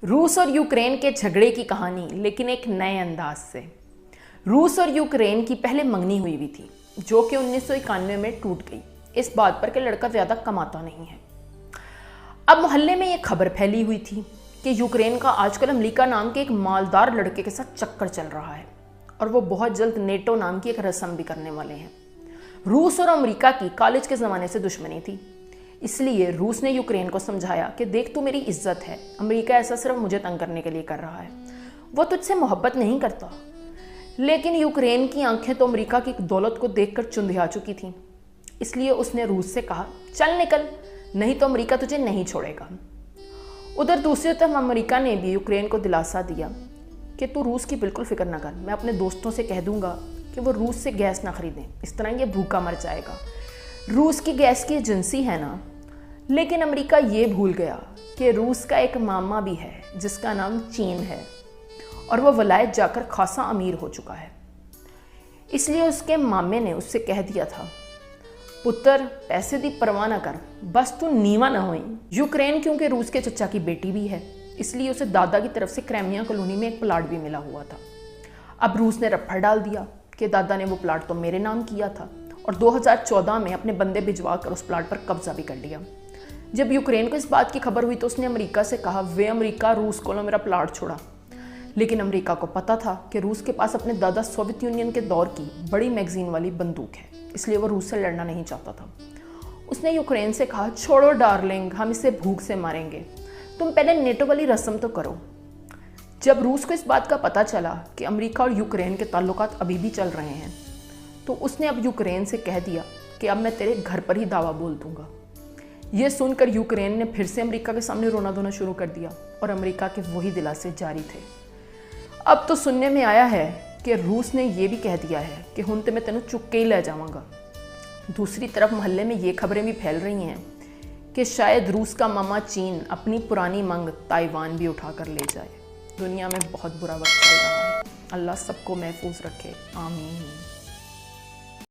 रूस और यूक्रेन के झगड़े की कहानी, लेकिन एक नए अंदाज से। रूस और यूक्रेन की पहले मंगनी हुई थी, जो कि 1991 में टूट गई, इस बात पर कि लड़का ज़्यादा कमाता नहीं है। अब मोहल्ले में ये खबर फैली हुई थी कि यूक्रेन का आजकल अमेरिका नाम के एक मालदार लड़के के साथ चक्कर चल रहा है और वो बहुत जल्द नेटो नाम की एक रस्म भी करने वाले हैं। रूस और अमेरिका की कॉलेज के ज़माने से दुश्मनी थी, इसलिए रूस ने यूक्रेन को समझाया कि देख, तू मेरी इज्जत है, अमेरिका ऐसा सिर्फ मुझे तंग करने के लिए कर रहा है, वो तुझसे मोहब्बत नहीं करता। लेकिन यूक्रेन की आंखें तो अमेरिका की दौलत को देखकर चुंधिया चुकी थीं, इसलिए उसने रूस से कहा, चल निकल, नहीं तो अमेरिका तुझे नहीं छोड़ेगा। उधर दूसरी तरफ अमेरिका ने भी यूक्रेन को दिलासा दिया कि तू रूस की बिल्कुल फिक्र ना कर, मैं अपने दोस्तों से कह दूंगा कि वो रूस से गैस ना खरीदें, इस तरह ये भूखा मर जाएगा। रूस की गैस की एजेंसी है ना। लेकिन अमेरिका ये भूल गया कि रूस का एक मामा भी है जिसका नाम चीन है और वह वलायत जाकर खासा अमीर हो चुका है। इसलिए उसके मामे ने उससे कह दिया था, पुत्र पैसे दी परवाह न कर, बस तू नीवा न होई। यूक्रेन क्योंकि रूस के चचा की बेटी भी है, इसलिए उसे दादा की तरफ से क्राइमिया कॉलोनी में एक प्लाट भी मिला हुआ था। अब रूस ने रफ्फड़ डाल दिया कि दादा ने वो प्लाट तो मेरे नाम किया था और 2014 में अपने बंदे भिजवा कर उस प्लाट पर कब्जा भी कर लिया। जब यूक्रेन को इस बात की खबर हुई तो उसने अमेरिका से कहा, वे अमेरिका रूस को मेरा प्लाट छोड़ा। लेकिन अमेरिका को पता था कि रूस के पास अपने दादा सोवियत यूनियन के दौर की बड़ी मैगजीन वाली बंदूक है, इसलिए वो रूस से लड़ना नहीं चाहता था। उसने यूक्रेन से कहा, छोड़ो डार्लिंग, हम इसे भूख से मारेंगे, तुम पहले नेटो वाली रस्म तो करो। जब रूस को इस बात का पता चला कि अमेरिका और यूक्रेन के ताल्लुकात अभी भी चल रहे हैं, तो उसने अब यूक्रेन से कह दिया कि अब मैं तेरे घर पर ही दावा बोल दूंगा। यह सुनकर यूक्रेन ने फिर से अमेरिका के सामने रोना धोना शुरू कर दिया और अमेरिका के वही दिलासे जारी थे। अब तो सुनने में आया है कि रूस ने यह भी कह दिया है कि हुन ते मैं तेनों चुक के ही ले जाऊंगा। दूसरी तरफ मोहल्ले में ये खबरें भी फैल रही हैं कि शायद रूस का मामा चीन अपनी पुरानी मांग ताइवान भी उठा कर ले जाए। दुनिया में बहुत बुरा वक्त चल रहा है। अल्लाह सबको महफूज रखे, आमीन।